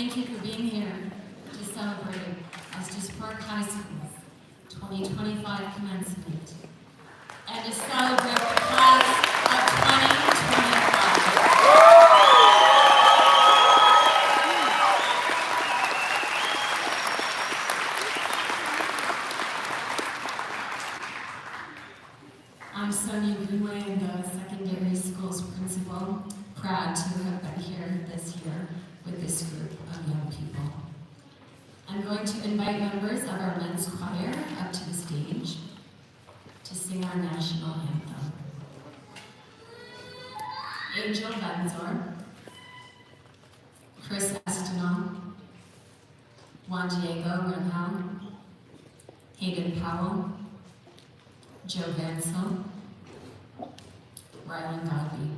thank you for being here to celebrate Estes Park High School's 2025 commencement and to celebrate the class of 2025. I'm Sonia Greenway, the secondary school's principal, proud to have been here this year with this group of young people. I'm going to invite members of our men's choir up to the stage to sing our national anthem. Angel Benzor, Chris Espinal, Juan Diego Renal, Hayden Powell, Joe Vansel, Rylan Godby.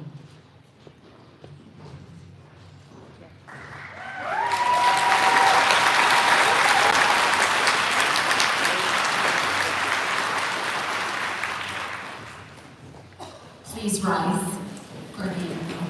Please rise for the anthem.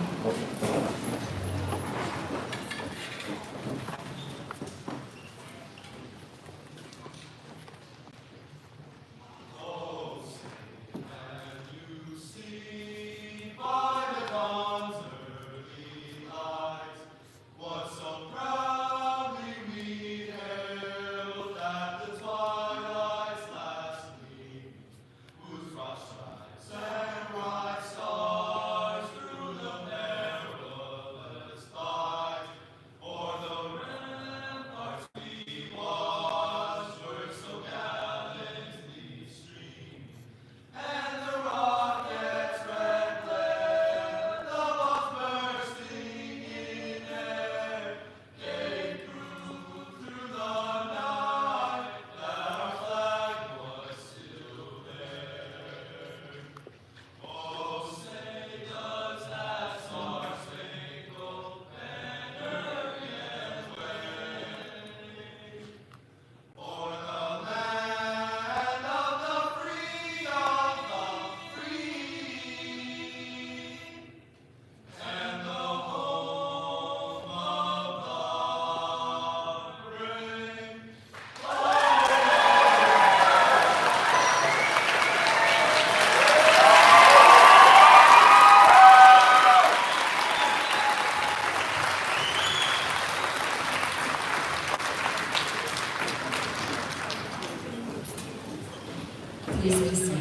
Please be seated.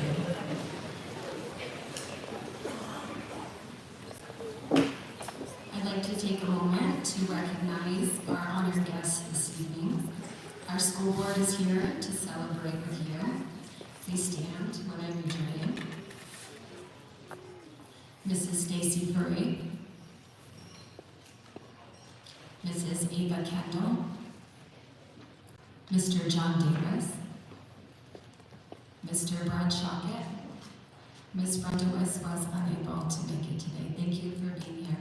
I'd like to take a moment to recognize our honored guests this evening. Our school board is here to celebrate with you. Please stand when I read your name. Mrs. Stacy Furry, Mrs. Ava Kendall, Mr. John Davis, Mr. Brad Shockett. Ms. Brenda was unable to make it today. Thank you for being here.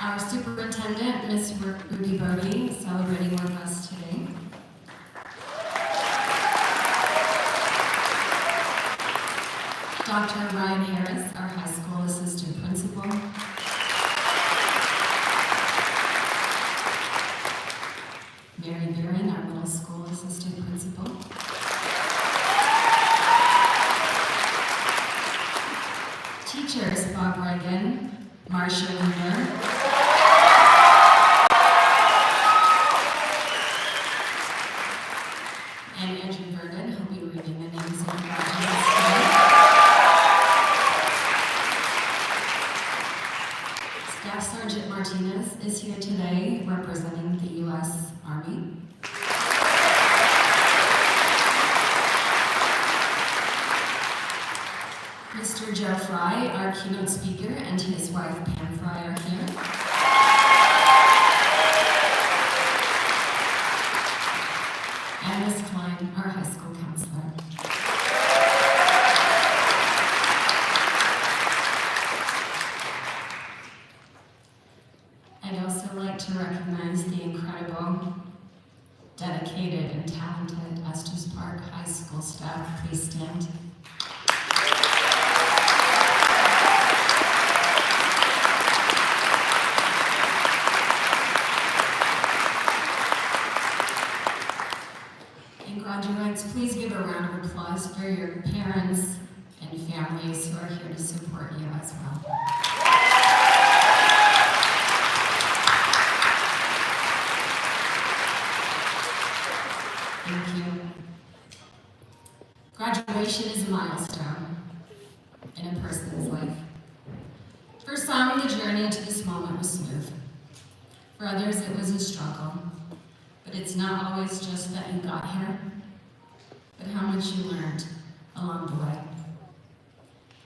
Our superintendent, Ms. Ruby Bodie, celebrating with us today. Dr. Ryan Harris, our high school assistant principal. Mary Barron, our middle school assistant principal. Teachers, Bob Reagan, Marcia Lunar, and Andrew Vernon, who'll be reading the names of the graduates today. Staff Sergeant Martinez is here today representing the U.S. Army. Mr. Joe Fry, our keynote speaker, and his wife Pam Fry are here. And Ms. Klein, our high school counselor. I'd also like to recognize the incredible, dedicated, and talented Estes Park High School staff. Please stand. applause for your parents and families who are here to support you as well. Thank you. Graduation is a milestone in a person's life. For some, the journey to this moment was smooth. For others, it was a struggle. But it's not always just that you got here, but how much you learned along the way.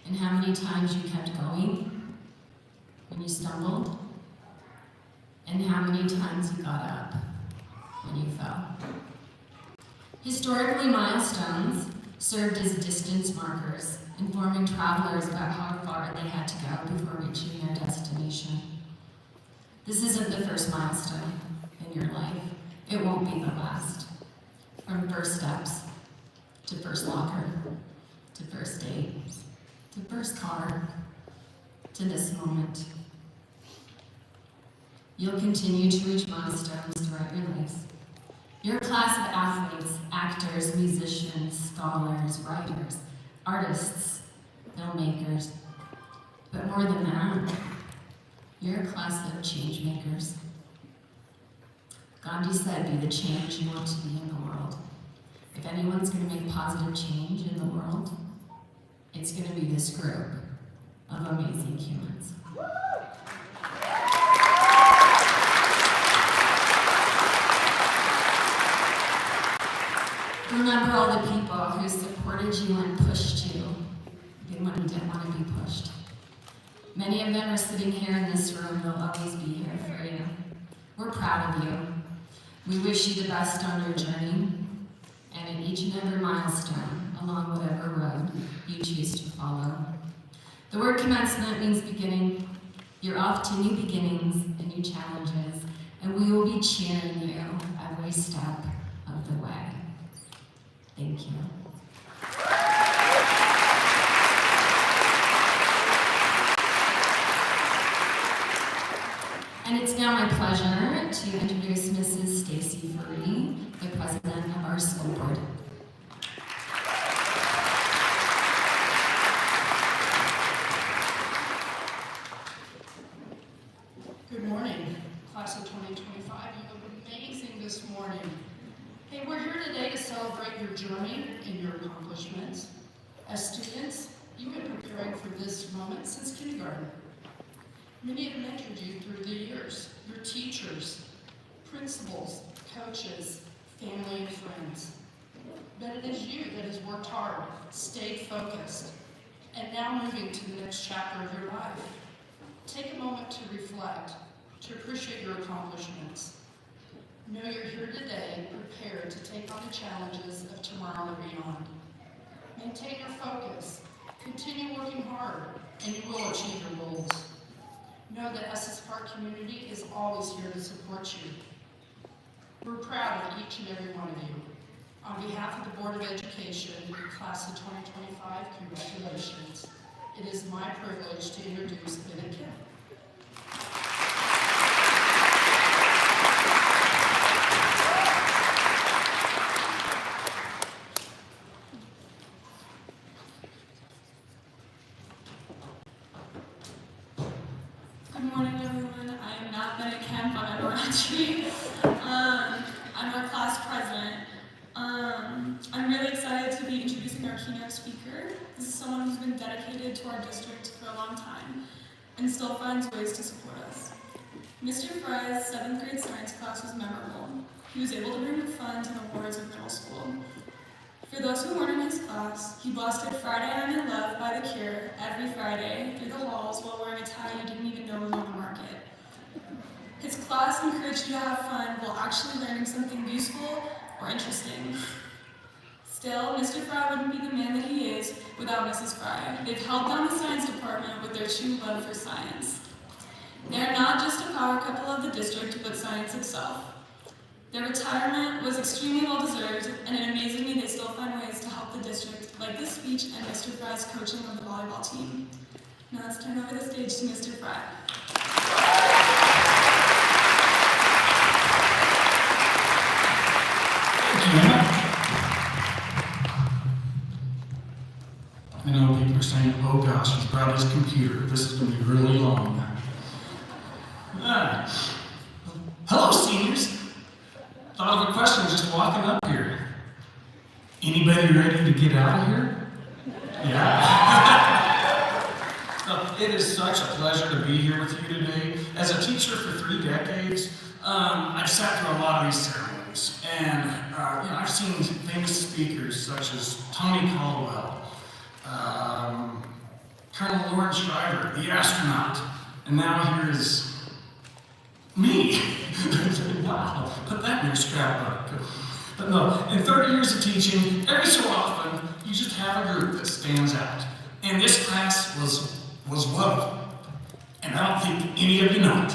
And how many times you kept going when you stumbled, and how many times you got up when you fell. Historically, milestones served as distance markers, informing travelers about how far they had to go before reaching their destination. This isn't the first milestone in your life. It won't be the last. From first steps, to first locker, to first date, to first car, to this moment. You'll continue to reach milestones throughout your lives. You're a class of athletes, actors, musicians, scholars, writers, artists, filmmakers. But more than that, you're a class of change makers. Gandhi said, be the change you want to be in the world. If anyone's going to make positive change in the world, it's going to be this group of amazing humans. Remember all the people who supported you and pushed you even when you didn't want to be pushed. Many of them are sitting here in this room. They'll always be here for you. We're proud of you. We wish you the best on your journey and in each and every milestone along whatever road you choose to follow. The word commencement means beginning. You're off to new beginnings and new challenges, and we will be cheering you every step of the way. Thank you. And it's now my pleasure to introduce Mrs. Stacy Furey, the president of our school board. Good morning, class of 2025. You look amazing this morning. Hey, we're here today to celebrate your journey and your accomplishments. As students, you've been preparing for this moment since kindergarten. Many have mentored you through the years, your teachers, principals, coaches, family, and friends. But it is you that has worked hard, stayed focused, and now moving to the next chapter of your life. Take a moment to reflect, to appreciate your accomplishments. Know you're here today prepared to take on the challenges of tomorrow and beyond. Maintain your focus, continue working hard, and you will achieve your goals. Know that Estes Park community is always here to support you. We're proud of each and every one of you. On behalf of the Board of Education, class of 2025, congratulations. It is my privilege to introduce Bennett Kim. Good morning, everyone. I am not Bennett Kemp. I'm Emma Ratchie. I'm our class president. I'm really excited to be introducing our keynote speaker. This is someone who's been dedicated to our district for a long time and still finds ways to support us. Mr. Fry's 7th grade science class was memorable. He was able to bring the fun to the horrors of middle school. For those who weren't in his class, he blasted Friday I'm in Love by The Cure every Friday through the halls while wearing a tie you didn't even know was on the market. His class encouraged you to have fun while actually learning something useful or interesting. Still, Mr. Fry wouldn't be the man that he is without Mrs. Fry. They've held down the science department with their true love for science. They're not just a power couple of the district, but science itself. Their retirement was extremely well-deserved, and it amazes me they still find ways to help the district, like this speech and Mr. Fry's coaching of the volleyball team. Now let's turn over the stage to Mr. Fry. Thank you, Emma. thought of a question just walking up here. Anybody ready to get out of here? Yeah? So, it is such a pleasure to be here with you today. As a teacher for 3 decades, I've sat through a lot of these ceremonies, and I've seen famous speakers such as Tony Caldwell, Colonel Lawrence Shriver, the astronaut, and now here is me. Wow, put that in your scrapbook. But no, in 30 years of teaching, every so often, you just have a group that stands out. And this class was one of them. And I don't think any of you know it.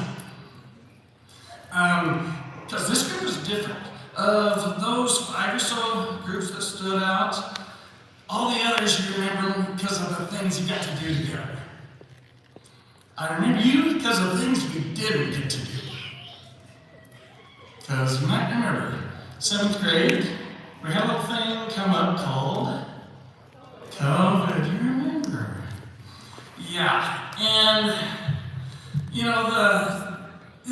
Because this group is different. Of those 5 or so groups that stood out, all the others you remember them because of the things you got to do together. I remember you because of things we didn't get to do. Because you might remember, 7th grade, we had a little thing come up called COVID. You remember? Yeah, and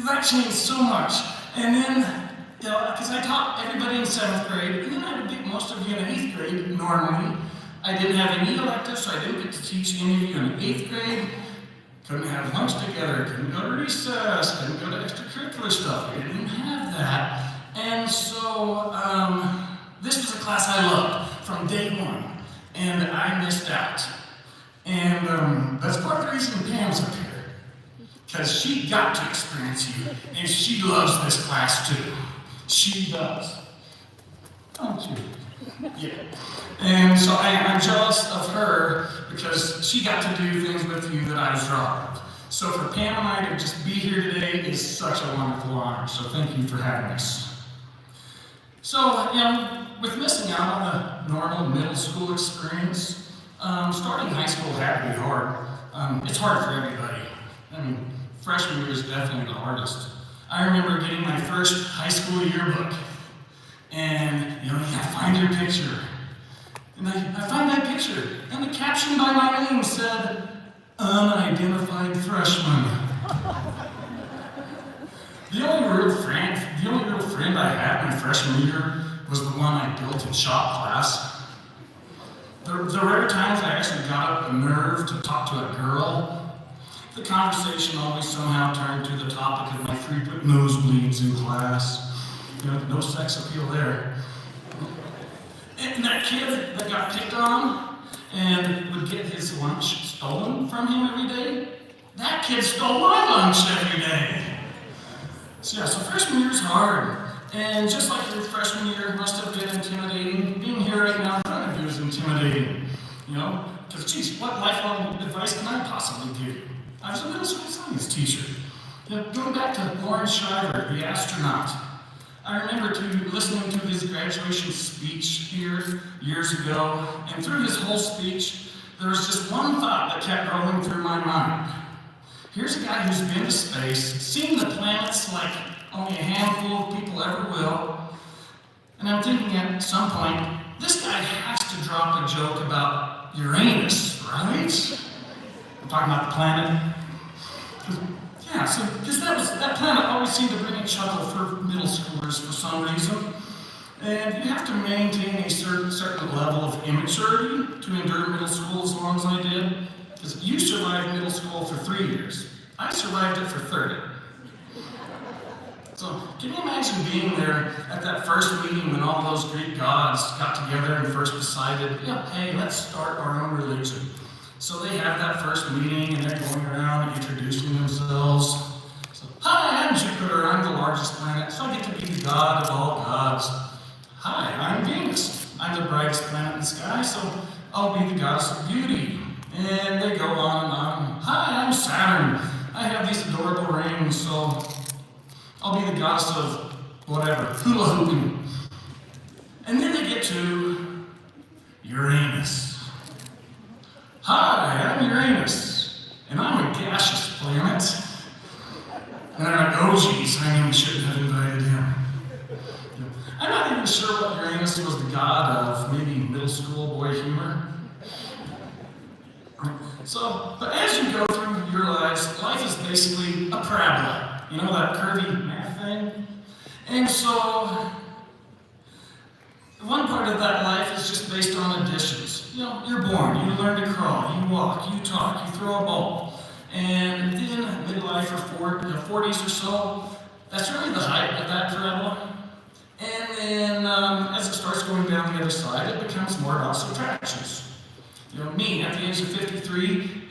that changed so much. And then, because I taught everybody in 7th grade, and then I would get most of you in 8th grade normally. I didn't have any electives, so I didn't get to teach any of you in 8th grade. Couldn't have lunch together, couldn't go to recess, couldn't go to extracurricular stuff. We didn't have that. And so, this was a class I loved from day one, and I missed out. And that's part of the reason Pam's up here, because she got to experience you, and she loves this class too. She does. Don't you? Yeah. And so I'm jealous of her because she got to do things with you that I was robbed. So for Pam and I to just be here today is such a wonderful honor. So thank you for having us. So, with missing out on the normal middle school experience, starting high school had to be hard. It's hard for everybody. I mean, freshman year is definitely the hardest. I remember getting my first high school yearbook. And, you find your picture. And I find that picture. And the caption by my name said, unidentified freshman. The only real friend I had my freshman year was the one I built in shop class. The rare times I actually got up the nerve to talk to a girl, the conversation always somehow turned to the topic of my frequent nosebleeds in class. No sex appeal there. And that kid that got picked on and would get his lunch stolen from him every day, that kid stole my lunch every day. So freshman year's hard. And just like your freshman year must have been intimidating, being here right now in front of you is intimidating. Because geez, what lifelong advice can I possibly give you? I was a middle school science teacher. Going back to Lawrence Shriver, the astronaut. I remember listening to his graduation speech here years ago, and through his whole speech, there was just one thought that kept rolling through my mind. Here's a guy who's been to space, seen the planets like only a handful of people ever will, and I'm thinking at some point, this guy has to drop a joke about Uranus, right? I'm talking about the planet. Yeah, because that planet always seemed to bring a chuckle for middle schoolers for some reason. And you have to maintain a certain level of immaturity to endure middle school as long as I did. Because you survived middle school for 3 years. I survived it for 30. So can you imagine being there at that first meeting when all those Greek gods got together and first decided, hey, let's start our own religion. So they have that first meeting and they're going around introducing themselves. So, hi, I'm Jupiter, I'm the largest planet, so I get to be the god of all gods. Hi, I'm Venus, I'm the brightest planet in the sky, so I'll be the goddess of beauty. And they go on and on. Hi, I'm Saturn, I have these adorable rings, so I'll be the goddess of whatever, hula hooping. And then they get to Uranus. Hi, I'm Uranus, and I'm a gaseous planet. And they're like, oh geez, I knew we shouldn't have invited him. I'm not even sure what Uranus was the god of, maybe middle school boy humor. So, but as you go through your lives, life is basically a parabola. You know that curvy math thing? And so, One part of that life is just based on additions. You know, you're born, you learn to crawl, you walk, you talk, you throw a ball. And then midlife or 40s or so, that's really the height of that travel. And then as it starts going down the other side, it becomes more about subtractions. You know, me at the age of 53,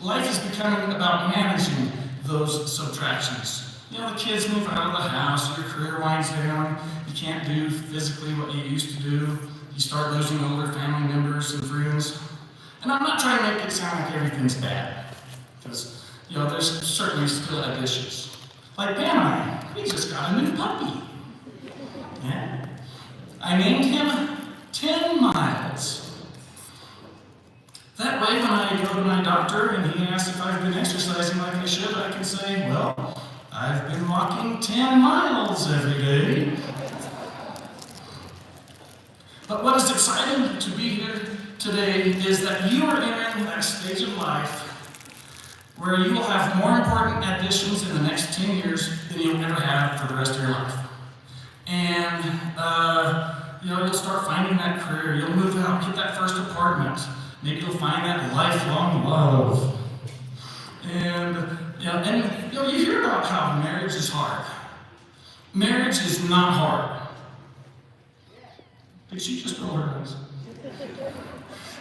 life is becoming about managing those subtractions. You know, the kids move out of the house, your career winds down, you can't do physically what you used to do, you start losing older family members and friends. And I'm not trying to make it sound like everything's bad, because, you know, there's certainly still additions. Like Pam and I, we just got a new puppy. Yeah. I named him 10 Miles. That way, when I go to my doctor and he asks if I've been exercising like I should, I can say, well, I've been walking 10 miles every day. But what is exciting to be here today is that you are entering that stage of life where you will have more important additions in the next 10 years than you'll ever have for the rest of your life. And, you know, you'll start finding that career, you'll move out, get that first apartment, maybe you'll find that lifelong love. And, you hear about how marriage is hard. Marriage is not hard. Did she just roll her eyes?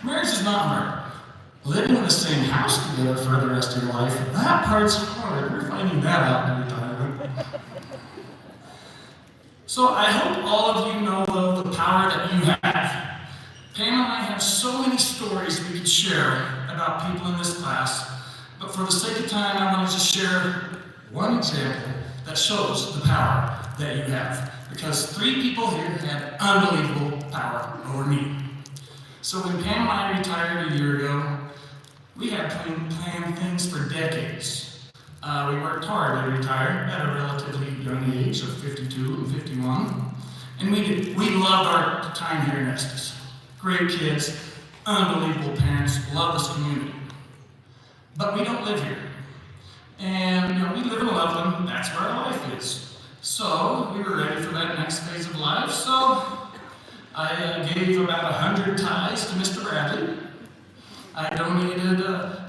Marriage is not hard. Living in the same house together for the rest of your life, that part's hard. We're finding that out in retirement. So I hope all of you know, though, the power that you have. Pam and I have so many stories we could share about people in this class, but for the sake of time, I want to just share one example that shows the power that you have. Because 3 people here had unbelievable power over me. So when Pam and I retired a year ago, we had planned things for decades. We worked hard to retire at a relatively young age of 52 and 51. And we loved our time here in Estes. Great kids, unbelievable parents, love this community. But we don't live here. And we live in Loveland, that's where our life is. So we were ready for that next phase of life. So I gave about 100 ties to Mr. Bradley. I donated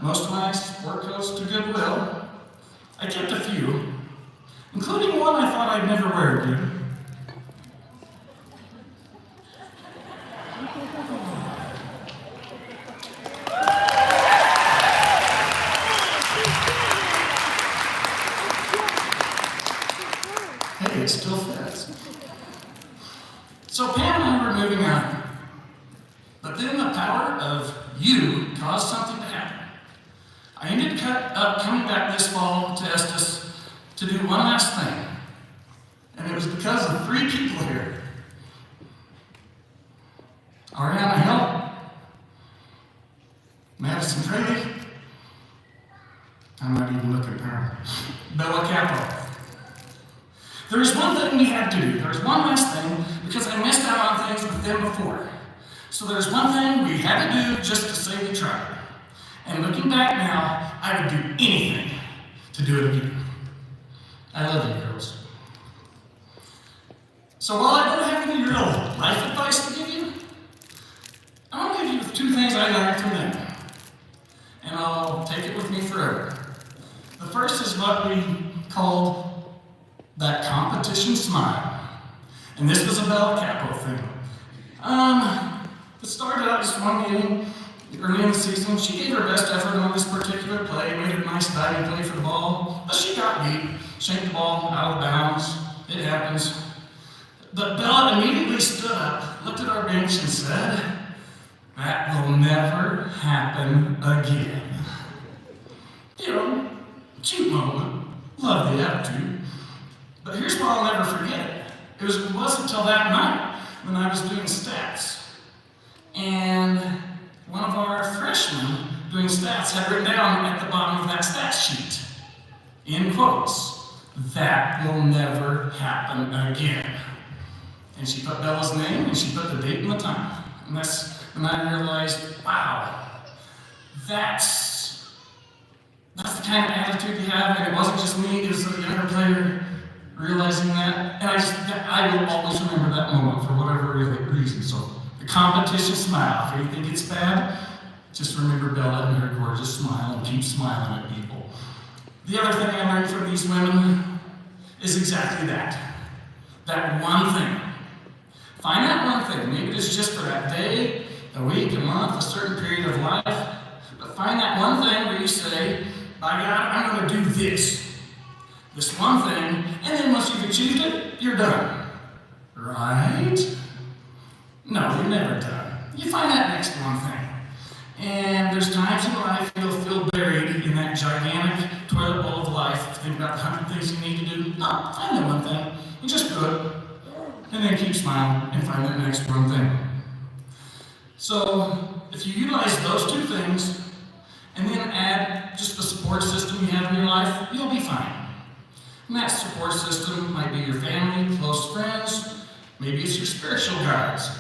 most of my sport coats to Goodwill. I kept a few, including one I thought I'd never wear again. Hey, it still fits. So Pam and I were moving out, but then the power of you caused something to happen. I ended up coming back this fall to Estes to do one last thing, and it was because of 3 people here. Ariana Hill, Madison Fraley, I'm not even looking at her, Bella Capo. There's one thing we had to do. There's one last thing, because I missed out on things with them before. So there's one thing we had to do just to say we tried. And looking back now, I would do anything to do it again. I love you, girls. So while I don't have any real life advice to give you, I'm going to give you 2 things I learned from them. And I'll take it with me forever. The first is what we called that competition smile. And this was a Bella Capo thing. It started out just one game early in the season. She gave her best effort on this particular play, made a nice diving play for the ball, but she got beat, shanked the ball out of bounds. It happens. But Bella immediately stood up, looked at our bench, and said, "That will never happen again." Cute moment. Love the attitude. But here's what I'll never forget. It wasn't until that night when I was doing stats. And one of our freshmen doing stats had written down at the bottom of that stats sheet, in quotes, "That will never happen again." And she put Bella's name and she put the date and the time. And that's when I realized, wow, that's the kind of attitude you have. And it wasn't just me, it was the younger player realizing that, and I will always remember that moment for whatever reason. So the competition smile, if anything gets bad, just remember Bella and her gorgeous smile and keep smiling at people. The other thing I learned from these women is exactly that. That one thing. Find that one thing. Maybe it's just for that day, a week, a month, a certain period of life. But find that one thing where you say, by God, I'm going to do this. This one thing, and then once you've achieved it, you're done. Right? No, you're never done. You find that next one thing. And there's times in life you'll feel buried in that gigantic toilet bowl of life. Think about the 100 things you need to do. No, find that one thing and just do it. And then keep smiling and find that next one thing. So, if you utilize those two things and then add just the support system you have in your life, you'll be fine. And that support system might be your family, close friends, maybe it's your spiritual guides.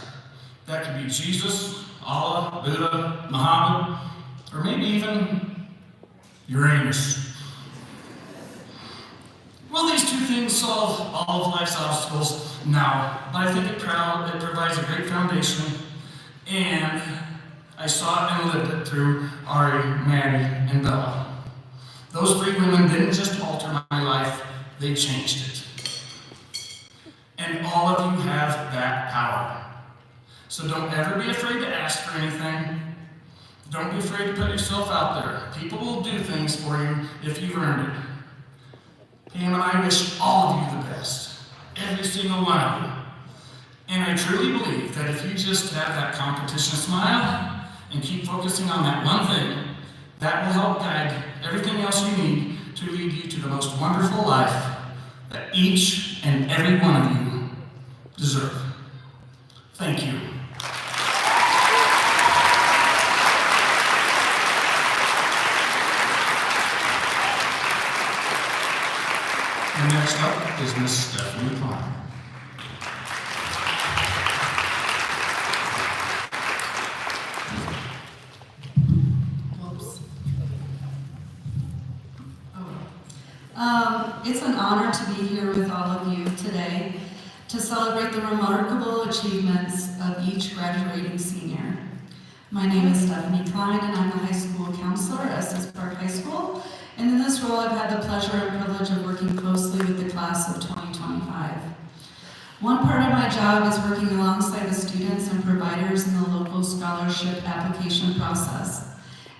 That could be Jesus, Allah, Buddha, Muhammad, or maybe even Uranus. Will these two things solve all of life's obstacles? No, but I think it provides a great foundation, and I saw it and lived it through Ari, Maddie, and Bella. Those three women didn't just alter my life, they changed it. And all of you have that power. So don't ever be afraid to ask for anything. Don't be afraid to put yourself out there. People will do things for you if you've earned it. Pam and I wish all of you the best. Every single one of you. And I truly believe that if you just have that competition smile and keep focusing on that one thing, that will help guide everything else you need to lead you to the most wonderful life that each and every one of you deserve. Thank you. And next up is Miss Stephanie Klein. Whoops. It's an honor to be here with all of you today to celebrate the remarkable achievements of each graduating senior. My name is Stephanie Klein, and I'm the high school counselor at Estes Park High School. And in this role, I've had the pleasure and privilege of working closely with the class of 2025. One part of my job is working alongside the students and providers in the local scholarship application process.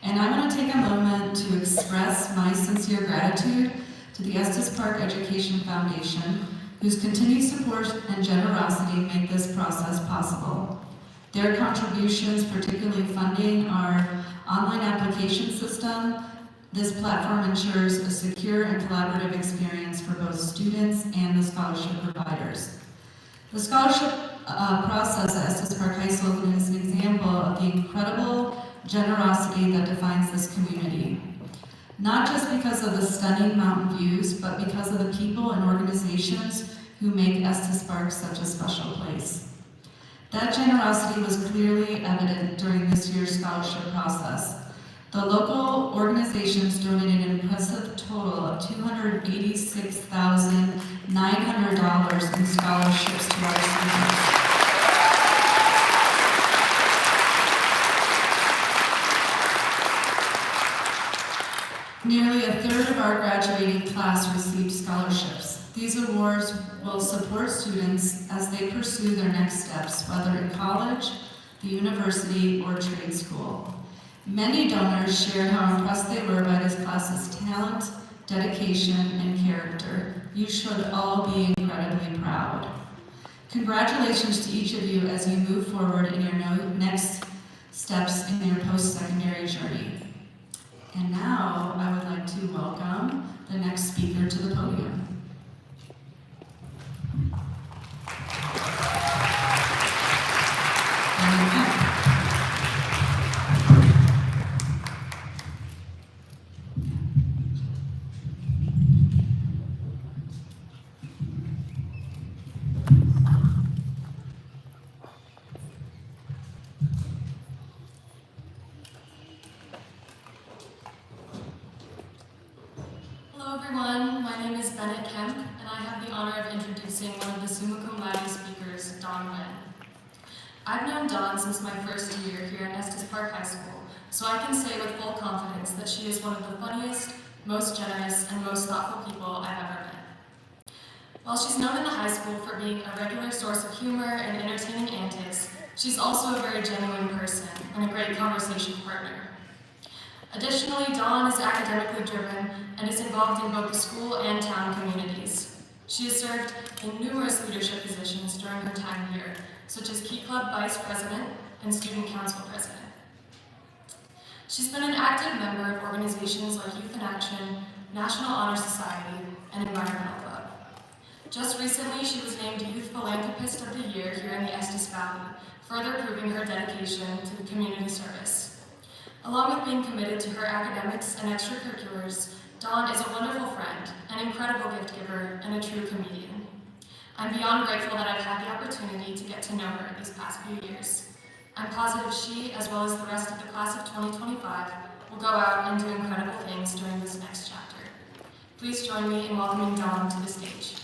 And I want to take a moment to express my sincere gratitude to the Estes Park Education Foundation, whose continued support and generosity make this process possible. Their contributions, particularly funding our online application system, this platform ensures a secure and collaborative experience for both students and the scholarship providers. The scholarship process at Estes Park High School is an example of the incredible generosity that defines this community. Not just because of the stunning mountain views, but because of the people and organizations who make Estes Park such a special place. That generosity was clearly evident during this year's scholarship process. The local organizations donated an impressive total of $286,900 in scholarships to our students. Nearly a third of our graduating class received scholarships. These awards will support students as they pursue their next steps, whether in college, the university, or trade school. Many donors shared how impressed they were by this class's talent, dedication, and character. You should all be incredibly proud. Congratulations to each of you as you move forward in your next steps in your post-secondary journey. And now I would like to welcome the next speaker to the podium. Hello everyone, my name is Bennett Kemp, and I have the honor of introducing one of the summa cum laude speakers, Dawn Wen. I've known Dawn since my first year here at Estes Park High School, so I can say with full confidence that she is one of the funniest, most generous, and most thoughtful people I've ever met. While she's known in the high school for being a regular source of humor and entertaining antics, she's also a very genuine person and a great conversation partner. Additionally, Dawn is academically driven and is involved in both the school and town communities. She has served in numerous leadership positions during her time here, such as Key Club Vice President and Student Council President. She's been an active member of organizations like Youth in Action, National Honor Society, and Environmental Club. Just recently, she was named Youth Philanthropist of the Year here in the Estes Valley, further proving her dedication to community service. Along with being committed to her academics and extracurriculars, Dawn is a wonderful friend, an incredible gift giver, and a true comedian. I'm beyond grateful that I've had the opportunity to get to know her these past few years. I'm positive she, as well as the rest of the class of 2025, will go out and do incredible things during this next chapter. Please join me in welcoming Dawn to the stage.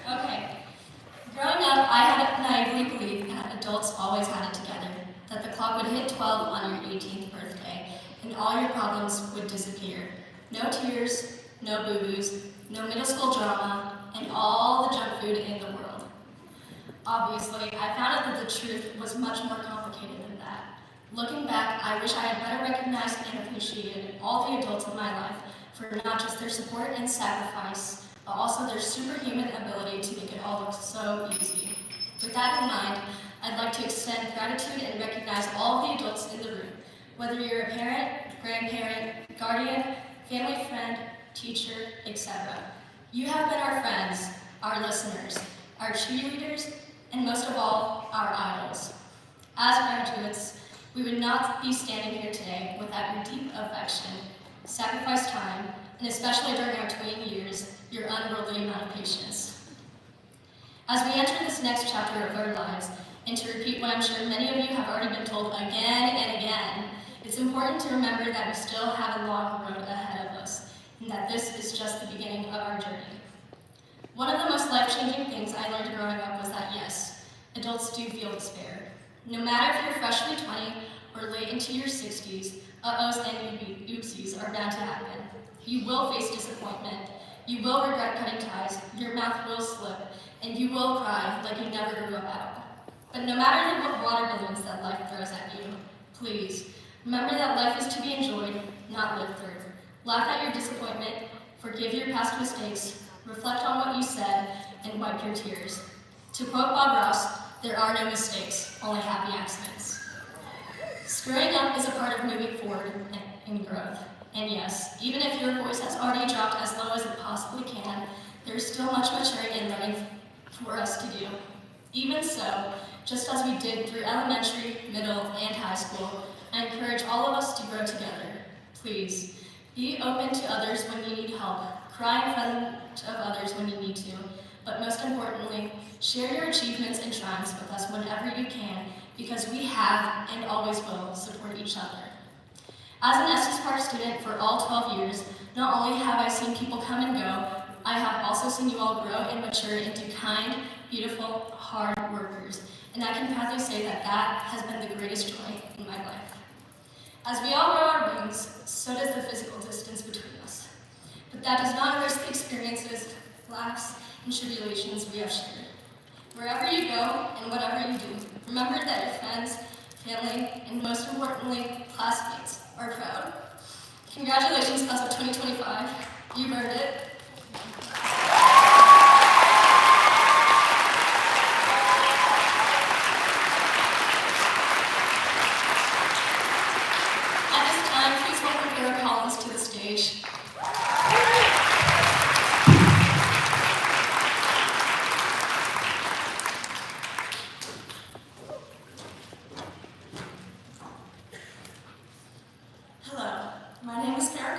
Okay. Growing up, I had naively believed that adults always had it together, that the clock would hit 12 on your 18th birthday, and all your problems would disappear. No tears, no boo-boos, no middle school drama, and all the junk food in the world. Obviously, I found out that the truth was much more complicated than that. Looking back, I wish I had better recognized and appreciated all the adults in my life for not just their support and sacrifice, but also their superhuman ability to make it all look so easy. With that in mind, I'd like to extend gratitude and recognize all the adults in the room, whether you're a parent, grandparent, guardian, family friend, teacher, etc. You have been our friends, our listeners, our cheerleaders, and most of all, our idols. As graduates, we would not be standing here today without your deep affection, sacrificed time, and especially during our tween years, your unworldly amount of patience. As we enter this next chapter of our lives, and to repeat what I'm sure many of you have already been told again and again, it's important to remember that we still have a long road ahead of us, and that this is just the beginning of our journey. One of the most life-changing things I learned growing up was that yes, adults do feel despair. No matter if you're freshly 20 or late into your 60s, uh-ohs and oopsies are bound to happen. You will face disappointment, you will regret cutting ties, your mouth will slip, and you will cry like you never grew up out. But no matter the water balloons that life throws at you, please, remember that life is to be enjoyed, not lived through. Laugh at your disappointment, forgive your past mistakes, reflect on what you said, and wipe your tears. To quote Bob Ross, there are no mistakes, only happy accidents. Screwing up is a part of moving forward and growth. And yes, even if your voice has already dropped as low as it possibly can, there is still much maturing and learning for us to do. Even so, just as we did through elementary, middle, and high school, I encourage all of us to grow together. Please, be open to others when you need help, cry in front of others when you need to, but most importantly, share your achievements and triumphs with us whenever you can, because we have and always will support each other. As an Estes Park student for all 12 years, not only have I seen people come and go, I have also seen you all grow and mature into kind, beautiful, hard workers, and I can proudly say that that has been the greatest joy in my life. As we all grow our wings, so does the physical distance between us. But that does not erase the experiences, laughs, and tribulations we have shared. Wherever you go and whatever you do, remember that your friends, family, and most importantly, classmates are proud. Congratulations, class of 2025. You've earned it. At this time, please welcome Kara Collins to the stage.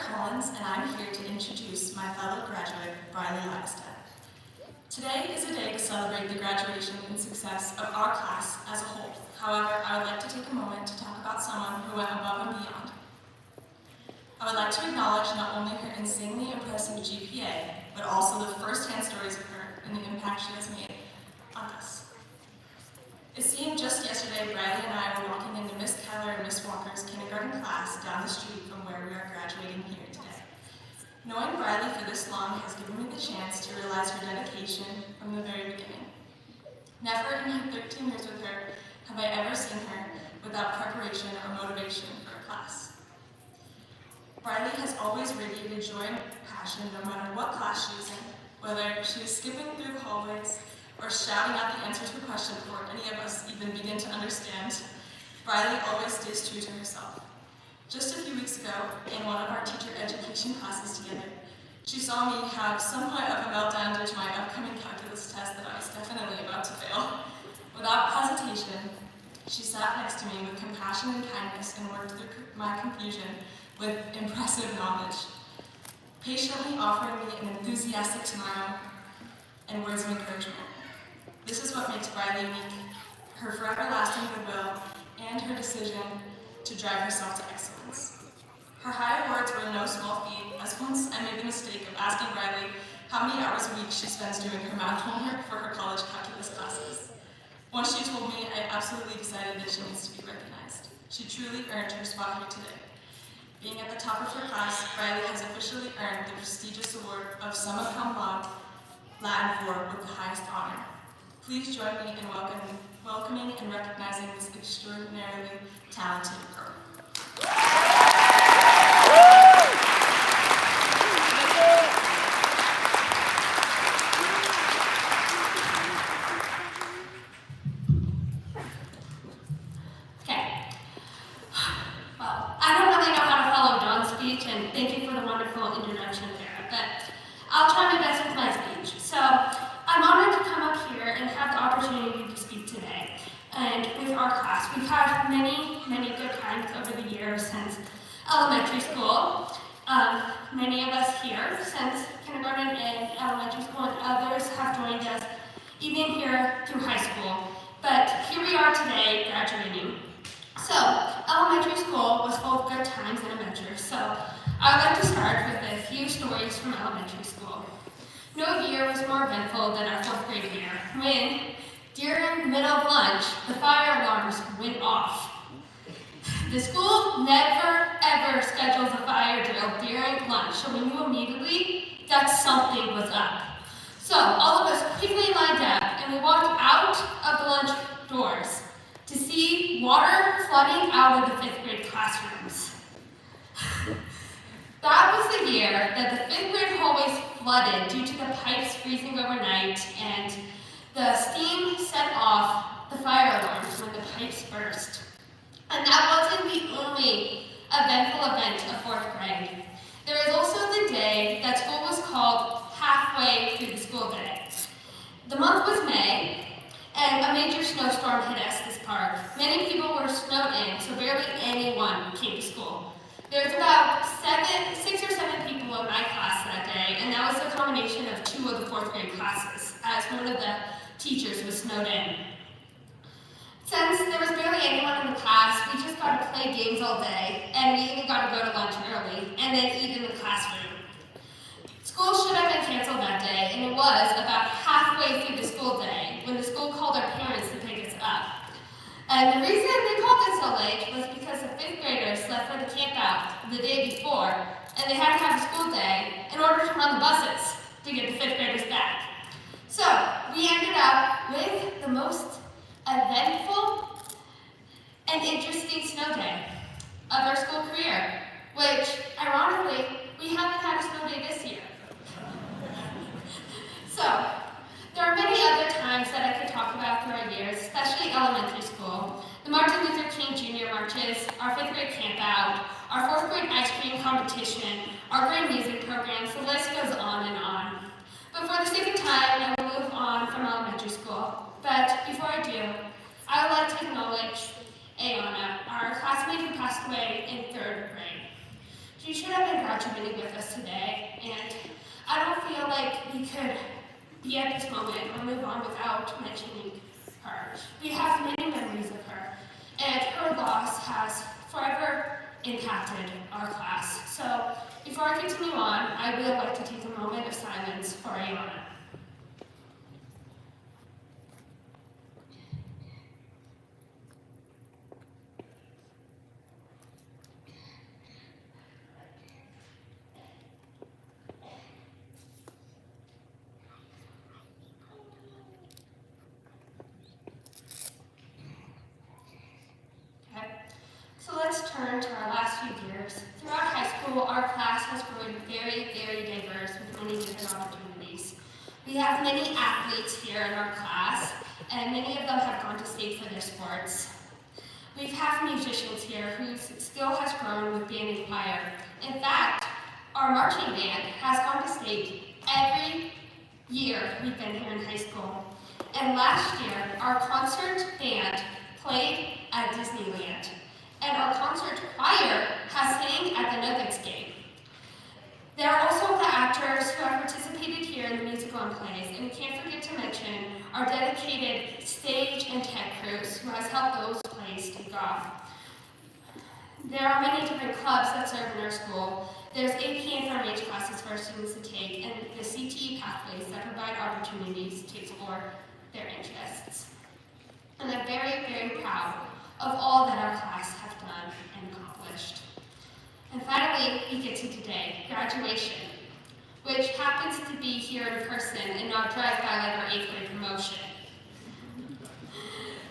Collins, and I'm here to introduce my fellow graduate, Briley Lagstad. Today is a day to celebrate the graduation and success of our class as a whole. However, I would like to take a moment to talk about someone who went above and beyond. I would like to acknowledge not only her insanely impressive GPA, but also the first-hand stories of her and the impact she has made on us. It seemed just yesterday Briley and I were walking into Miss Keller and Miss Walker's kindergarten class down the street from where we are graduating here today. Knowing Briley for this long has given me the chance to realize her dedication from the very beginning. Never in my 13 years with her have I ever seen her without preparation or motivation for a class. Briley has always radiated joy and passion no matter what class she is in, whether she is skipping through the hallways or shouting out the answer to a question before any of us even begin to understand. Briley always stays true to herself. Just a few weeks ago, in one of our teacher education classes together, she saw me have somewhat of a meltdown due to my upcoming calculus test that I was definitely about to fail. Without hesitation, she sat next to me with compassion and kindness and worked through my confusion with impressive knowledge, patiently offering me an enthusiastic smile and words of encouragement. This is what makes Briley unique, her forever lasting goodwill and her decision to drive herself to excellence. Her high awards were no small feat, as once I made the mistake of asking Briley how many hours a week she spends doing her math homework for her college calculus classes. Once she told me, I absolutely decided that she needs to be recognized. She truly earned her spot here today. Being at the top of her class, Briley has officially earned the prestigious award of Summa Cum Laude Latin 4 with the highest honor. Please join me in welcoming and recognizing this extraordinarily talented girl. Okay. Well, I don't really know how to follow Dawn's speech, and thank you for the wonderful introduction there, but I'll try my best with my speech. So, I'm honored to come up here and have the opportunity to speak today. And with our class, we've had many, many good times over the years since elementary school. Many of us here since kindergarten and elementary school, and others have joined us even here through high school. But here we are today, graduating. So, elementary school was full of good times and adventures. So, I would like to start with a few stories from elementary school. No year was more eventful than our 4th grade year, when, during the middle of lunch, the fire alarms went off. The school never, ever schedules a fire drill during lunch, so we knew immediately that something was up. So, all of us quickly lined up, and we walked out of the lunch doors to see water flooding out of the 5th grade classrooms. That was the year that the 5th grade hallways flooded due to the pipes freezing overnight and the steam set off the fire alarms when the pipes burst. And that wasn't the only eventful event of 4th grade. There was also the day that school was called halfway through the school day. The month was May, and a major snowstorm hit Estes Park. Many people were snowed in, so barely anyone came to school. There was about 6 or 7 people in my class that day, and that was a combination of 2 of the 4th grade classes, as one of the teachers was snowed in. Since there was barely anyone in the class, we just got to play games all day, and we even got to go to lunch early, and then eat in the classroom. School should have been canceled that day, and it was about halfway through the school day when the school called our parents to pick us up. And the reason they called us so late was because the 5th graders left for the camp out the day before, and they had to have a school day in order to run the buses to get the 5th graders back. So, we ended up with the most eventful and interesting snow day of our school career, which, ironically, we haven't had a snow day this year. So, there are many other times that I could talk about through our years, especially elementary school. The Martin Luther King Jr. marches, our 5th grade camp out, our 4th grade ice cream competition, our grade music programs, the list goes on and on. But for the sake of time, I will move on from elementary school. But before I do, I would like to acknowledge Ayana, our classmate who passed away in 3rd grade. She should have been graduating with us today, and I don't feel like we could be at this moment or move on without mentioning her. We have many memories of her, and her loss has forever impacted our class. So before I continue on, I would like to take a moment of silence for Ayana. So let's turn to our last few years. Throughout high school, our class has grown very, very diverse with many different opportunities. We have many athletes here in our class, and many of them have gone to state for their sports. We have musicians here whose skill has grown with band and choir. In fact, our marching band has gone to state every year we've been here in high school. And last year, our concert band played at Disneyland. And our concert choir has sang at the Nuggets game. There are also the actors who have participated here in the musical and plays, and we can't forget to mention our dedicated stage and tech crews who has helped those plays take off. There are many different clubs that serve in our school. There's AP and FRMH classes for our students to take, and the CTE pathways that provide opportunities to explore their interests. And I'm very, very proud of all that our class have done and accomplished. And finally, we get to today, graduation, which happens to be here in person and not drive by like our 8th grade promotion.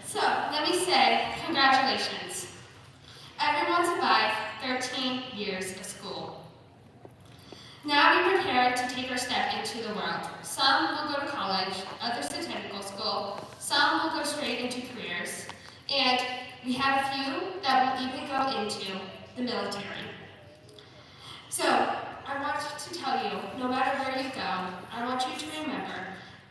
So let me say, congratulations. Everyone survived 13 years of school. Now we prepare to take our step into the world. Some will go to college, others to technical school, some will go straight into careers, and we have a few that will even go into the military. So, I want to tell you, no matter where you go, I want you to remember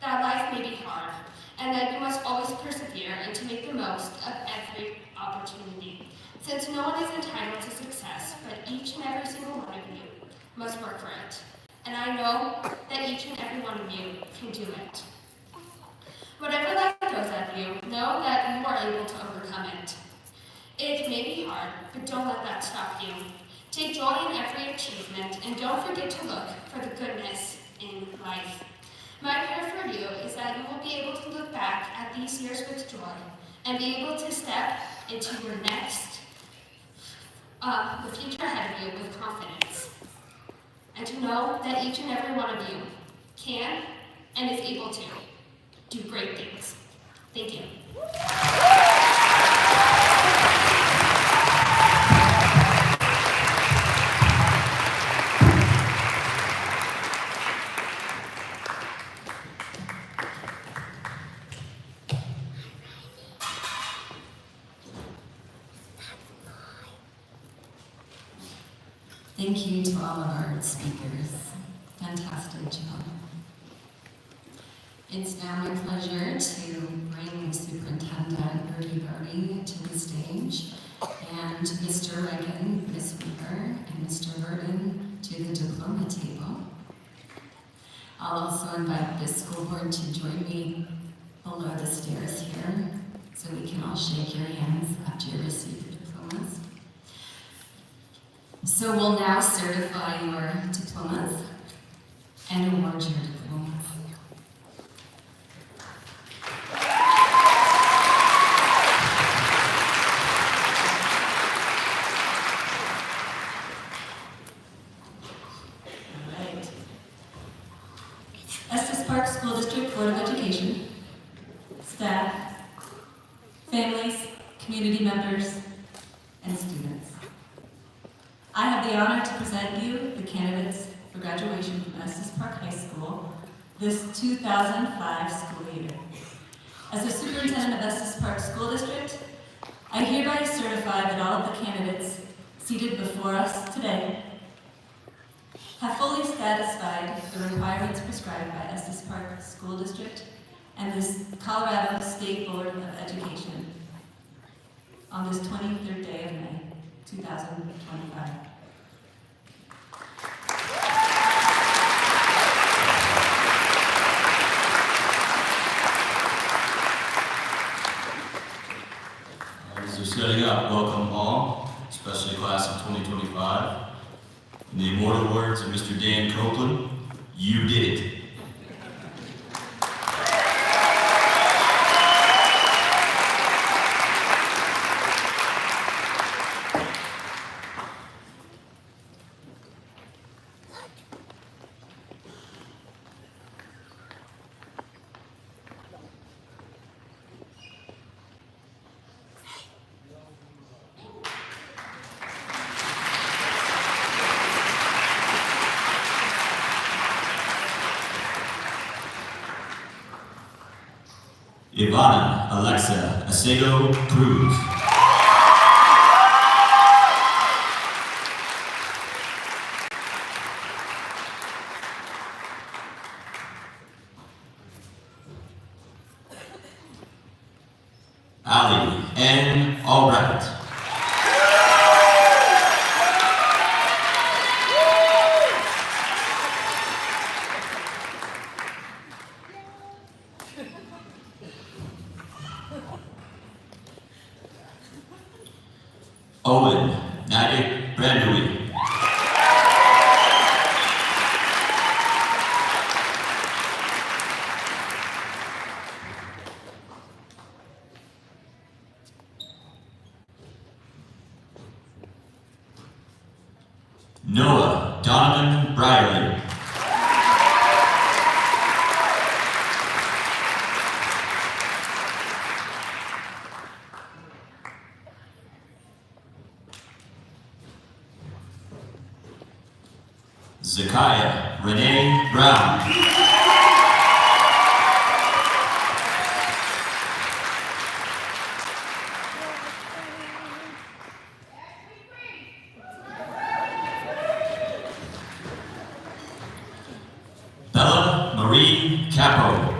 that life may be hard, and that you must always persevere and to make the most of every opportunity. Since no one is entitled to success, but each and every single one of you must work for it. And I know that each and every one of you can do it. Whatever life throws at you, know that you are able to overcome it. It may be hard, but don't let that stop you. Take joy in every achievement, and don't forget to look for the goodness in life. My prayer for you is that you will be able to look back at these years with joy, and be able to step into your next, the future ahead of you with confidence. And to know that each and every one of you can and is able to do great things. Thank you. Thank you to all of our speakers. Fantastic job. It's now my pleasure to bring Superintendent Bertie to the stage, and Mr. Reagan, Ms. Weaver, and Mr. Burton to the diploma table. I'll also invite the school board to join me below the stairs here, so we can all shake your hands after you receive your diplomas. So we'll now certify your diplomas and award your diplomas. All right. Estes Park School District Board of Education, staff, families, community members, and students. I have the honor to present you the candidates for graduation from Estes Park High School this 2005 school year. As the superintendent of Estes Park School District, I hereby certify that all of the candidates seated before us today have fully satisfied the requirements prescribed by Estes Park School District and this Colorado State Board of Education on this 23rd day of May, 2025. class of 2025. In the immortal words of Mr. Dan Copeland, you did it. Ivana Alexa Acego Cruz. Ali N. Albright. Owen Nagik Brandoui. Noah Donovan Brierley. Zakiah Renee Brown. Bella Marie Capo.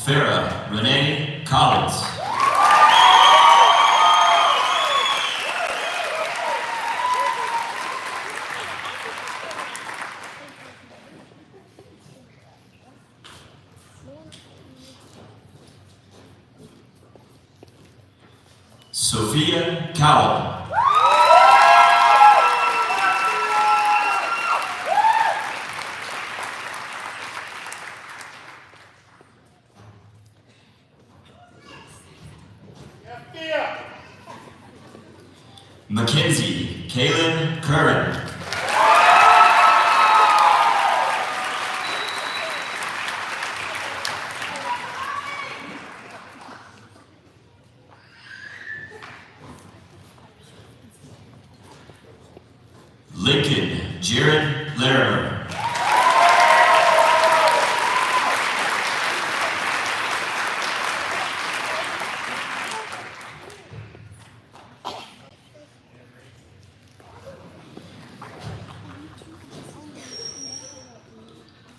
Farah Renee Collins. Sophia Cowell. Mackenzie Kaylin Curran. Lincoln Jared Larimer.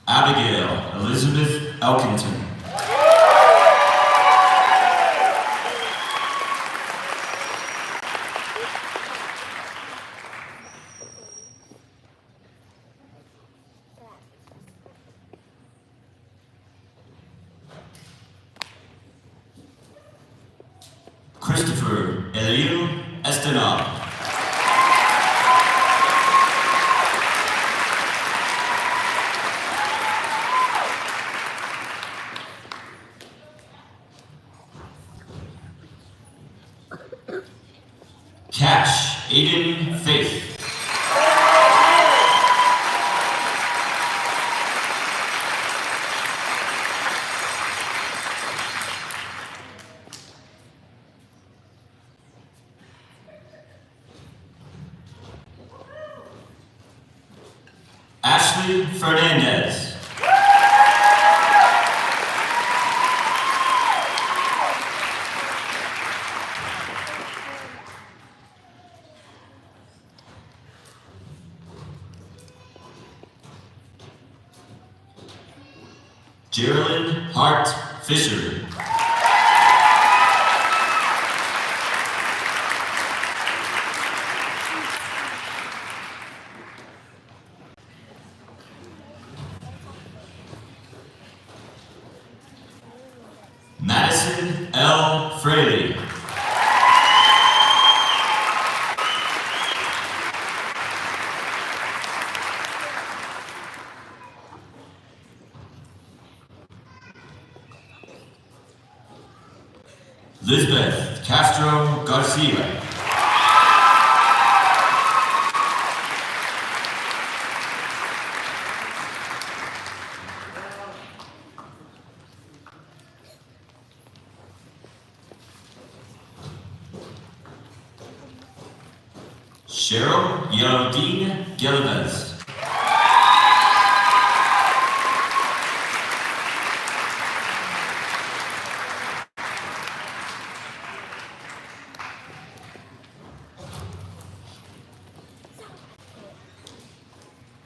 Abigail Elizabeth Elkington. Christopher Eliu Estenal. Cash Aiden Faith. Ashley Fernandez. Geraldine Hart Fisher. Madison L. Fraley. Lisbeth Castro Garcia. Cheryl Geraldine Gelbez.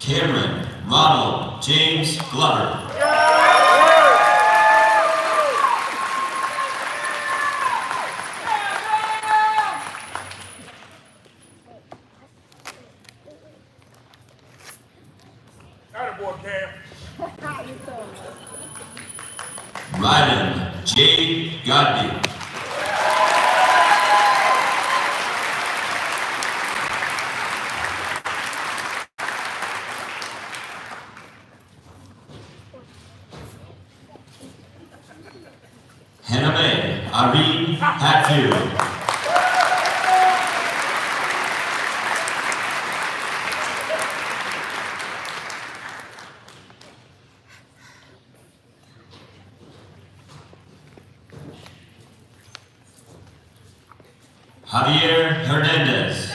Cameron Ronald James Glover. Rylan J. Godby. Hannah Mae Irene Hatfield. Javier Hernandez.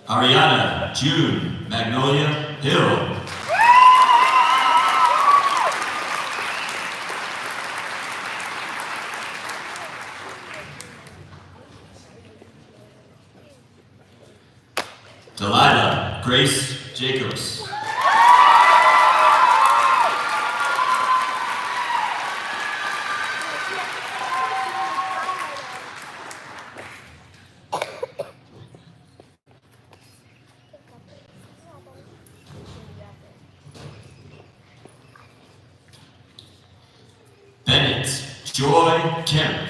Ariana June Magnolia Hill. Delilah Grace Jacobs. Bennett Joy Kemp.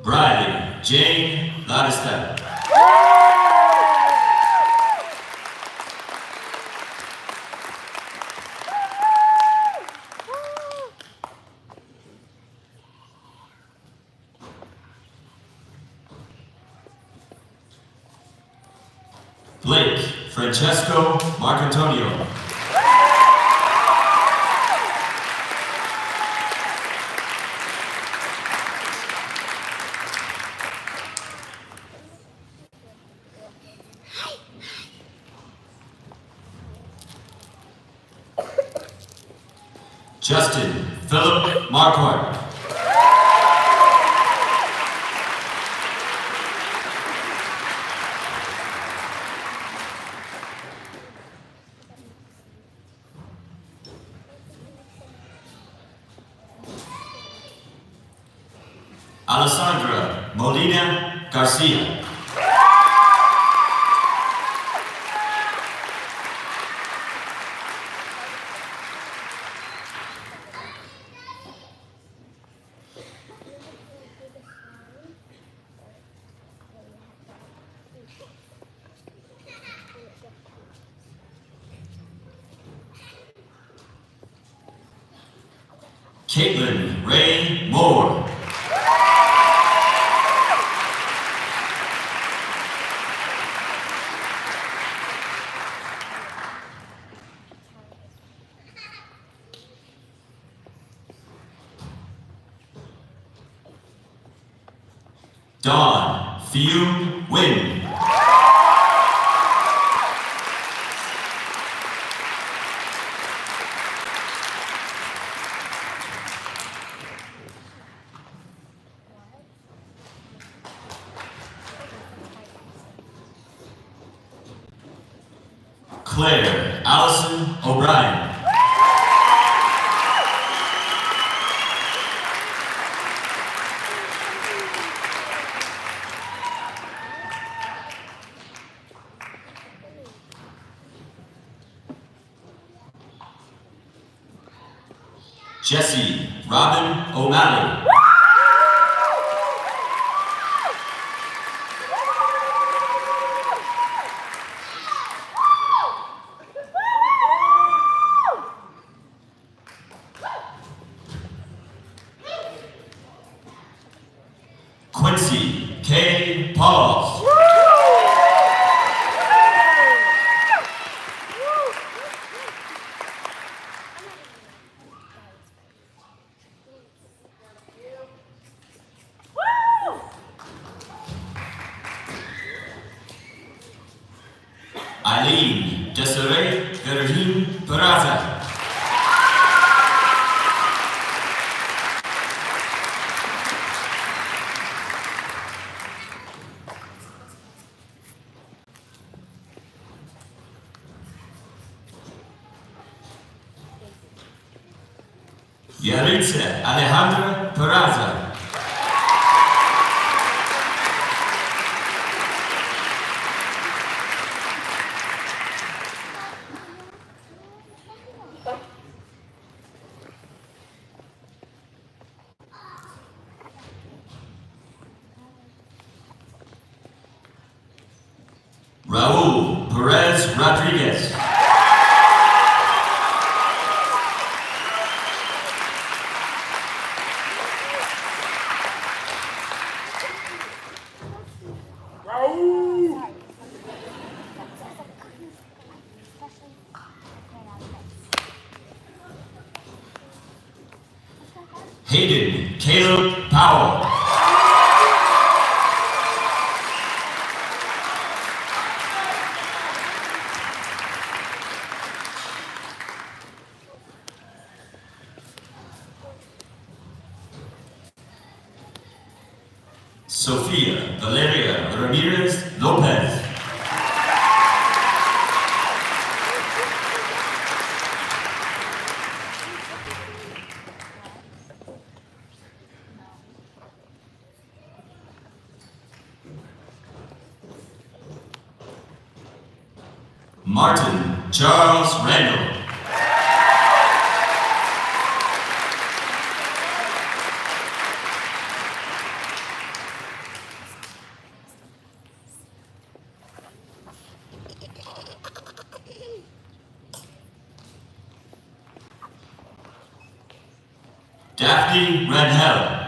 Briley Jane Ladistad. Blake Francesco Marcantonio. Justin Philip Marquardt. Alessandra Molina Garcia. Caitlin Ray Moore. Dawn Fiu Win. Claire Allison O'Brien. Jessie Robin O'Malley. Quincy K. Pauls. Eileen Desiree Verheen Peraza. Yaritza Alejandra Peraza. Raul Perez Rodriguez. Hayden Caleb Powell. Sofia Valeria Ramirez Lopez. Martin Charles Randall. Daphne Redhell.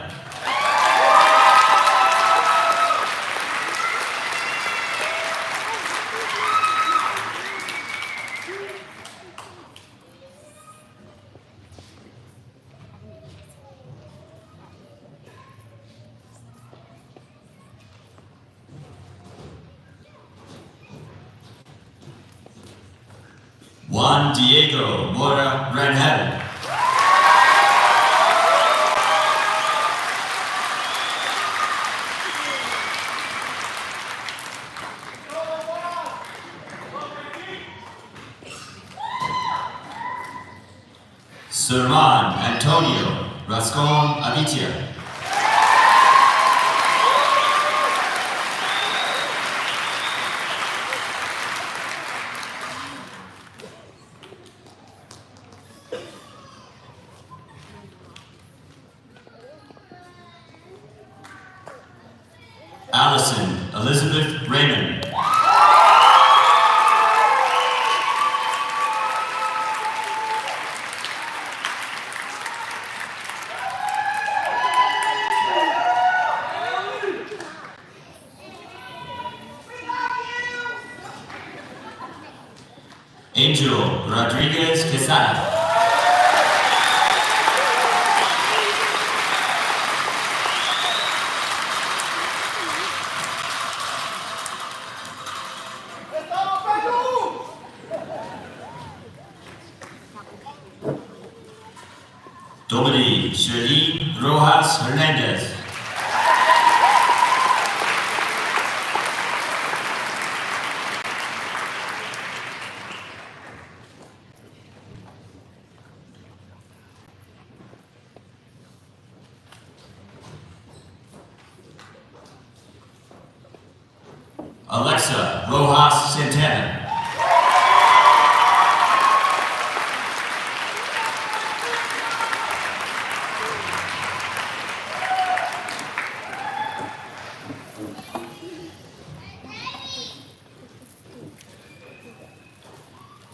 Juan Diego Mora Rangel. Serman Antonio Rascon Avitia. Allison Elizabeth Raymond. Angel Rodriguez Quesada. Dominique Shirley Rojas Hernandez. Alexa Rojas Santana.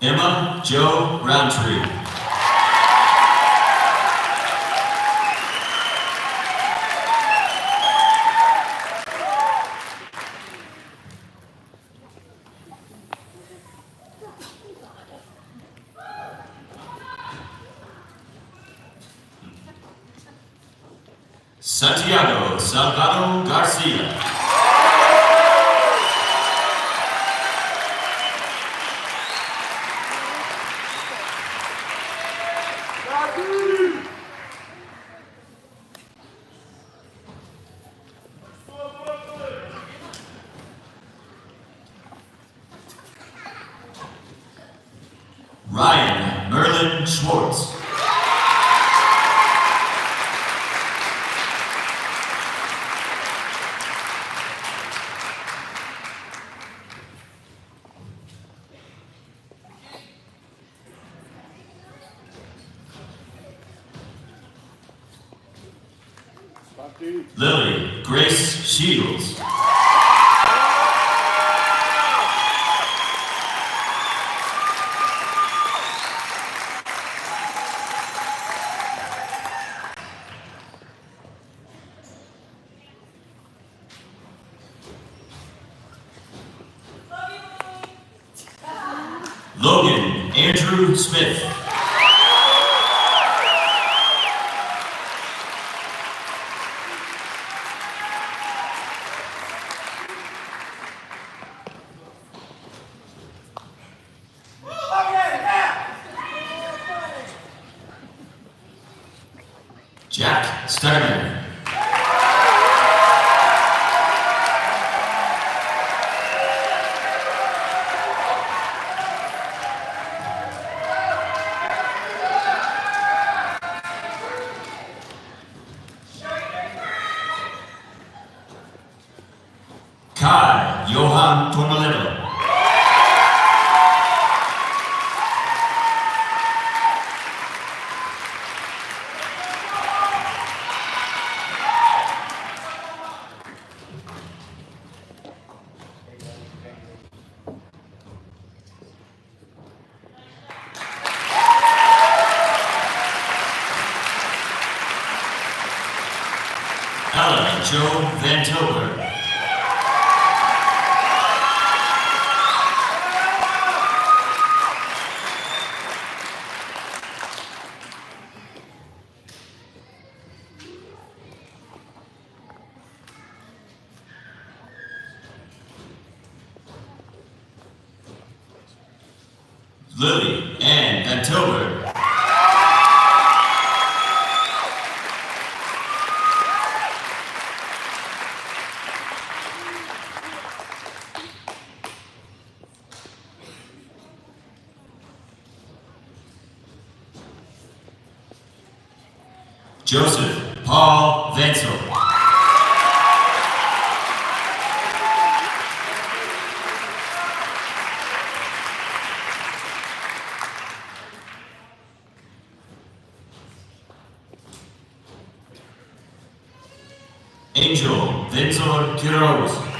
Emma Jo Roundtree. Santiago Salgado Garcia. Ryan Merlin Schwartz. Lily Grace Shields. Logan Andrew Smith. Jack Steinman. Kai Johan Tornaledo. Ella Jo Van Tilburg. Lily Ann Van Tilburg. Joseph Paul Vansel. Angel Vinzor Quiroz.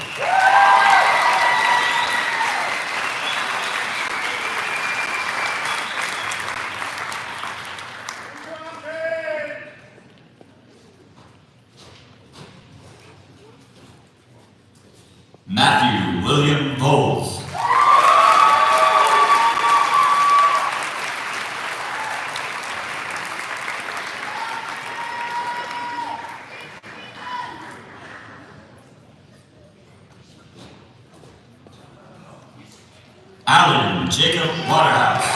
Matthew William Bowles. Alan Jacob Waterhouse.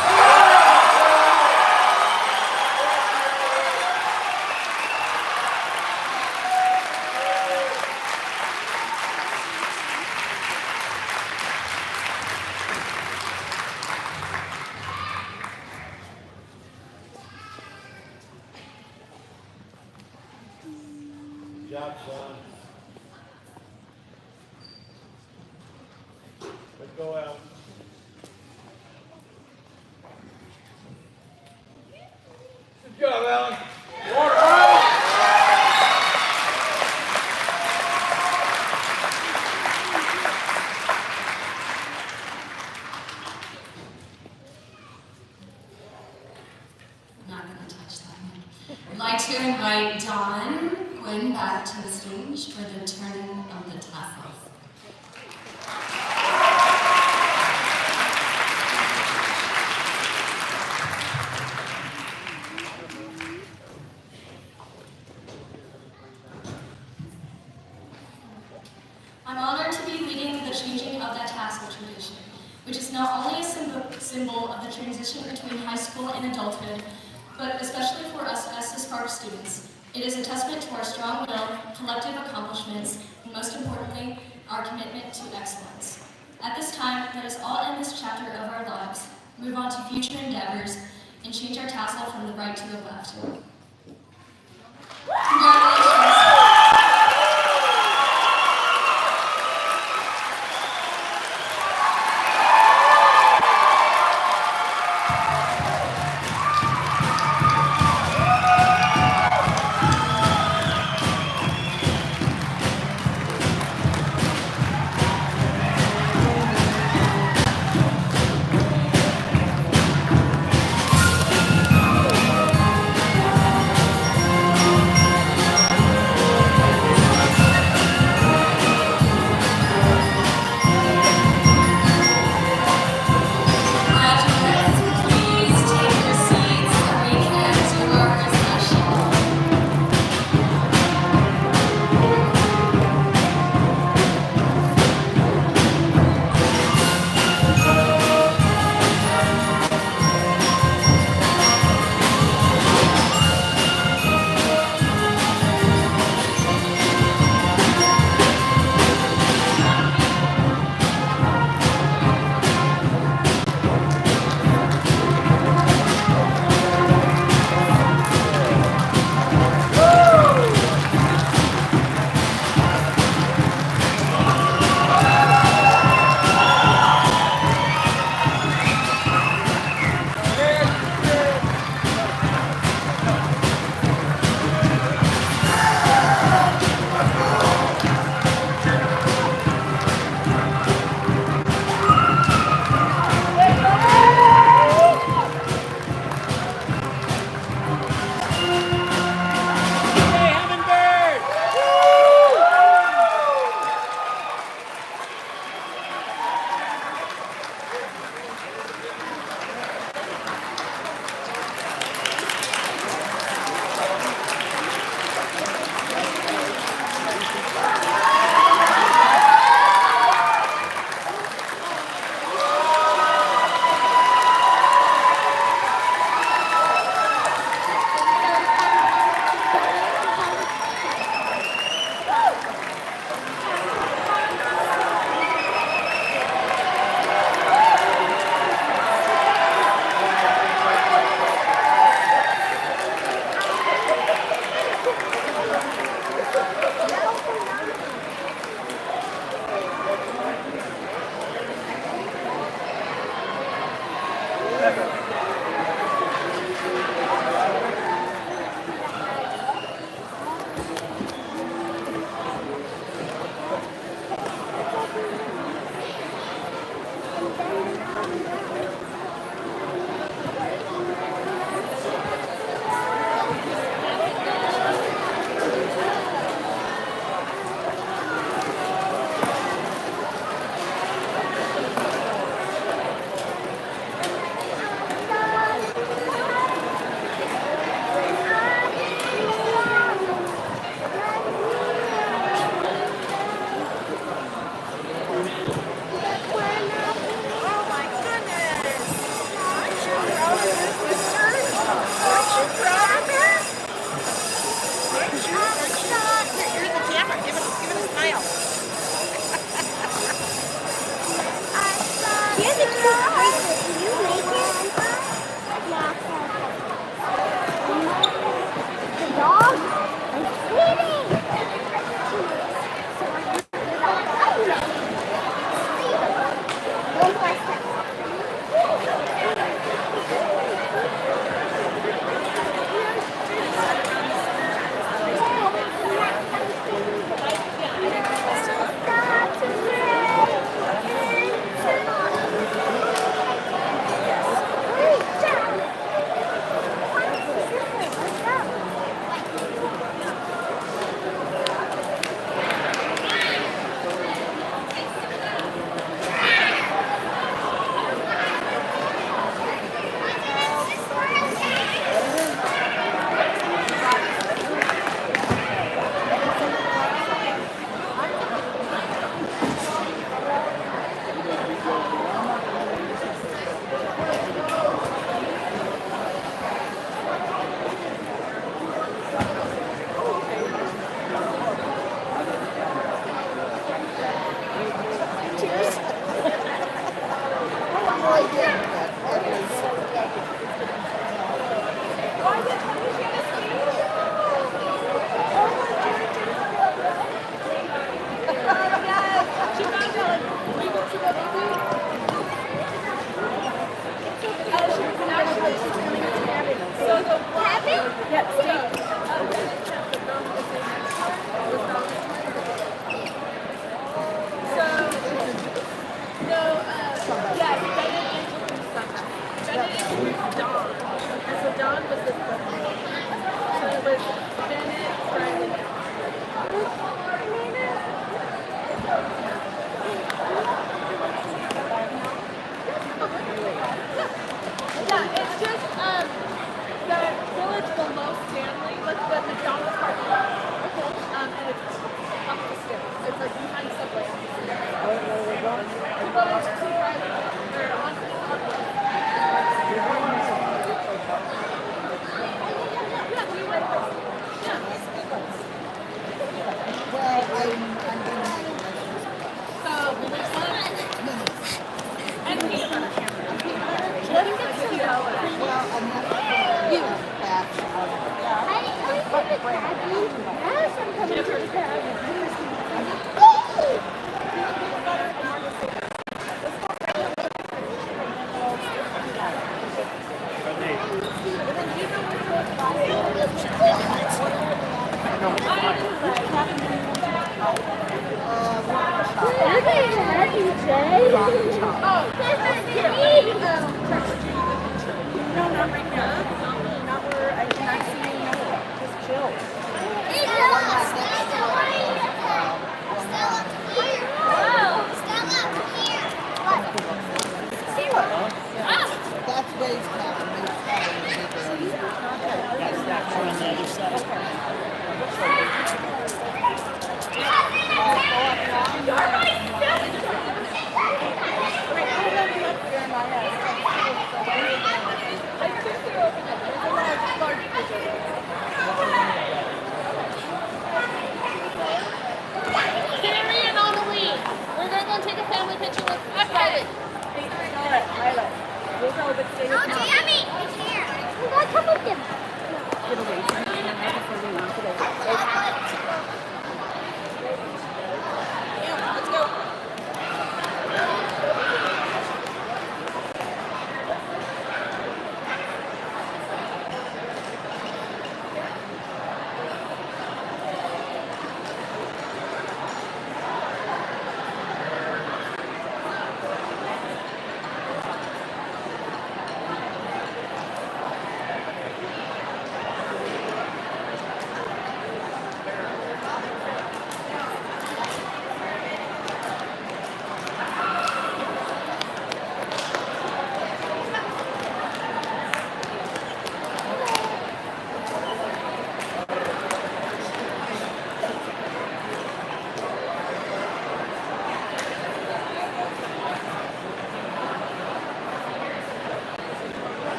like to invite Dawn Gwynn back to the stage for the turning of the tassels. I'm honored to be leading the changing of that tassel tradition, which is not only a symbol of the transition between high school and adulthood, but especially for us Estes Park students. It is a testament to our strong will, collective accomplishments, and most importantly, our commitment to excellence. At this time, let us all end this chapter of our lives, move on to future endeavors, and change our tassel from the right to the left. Congratulations.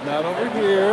Not over here.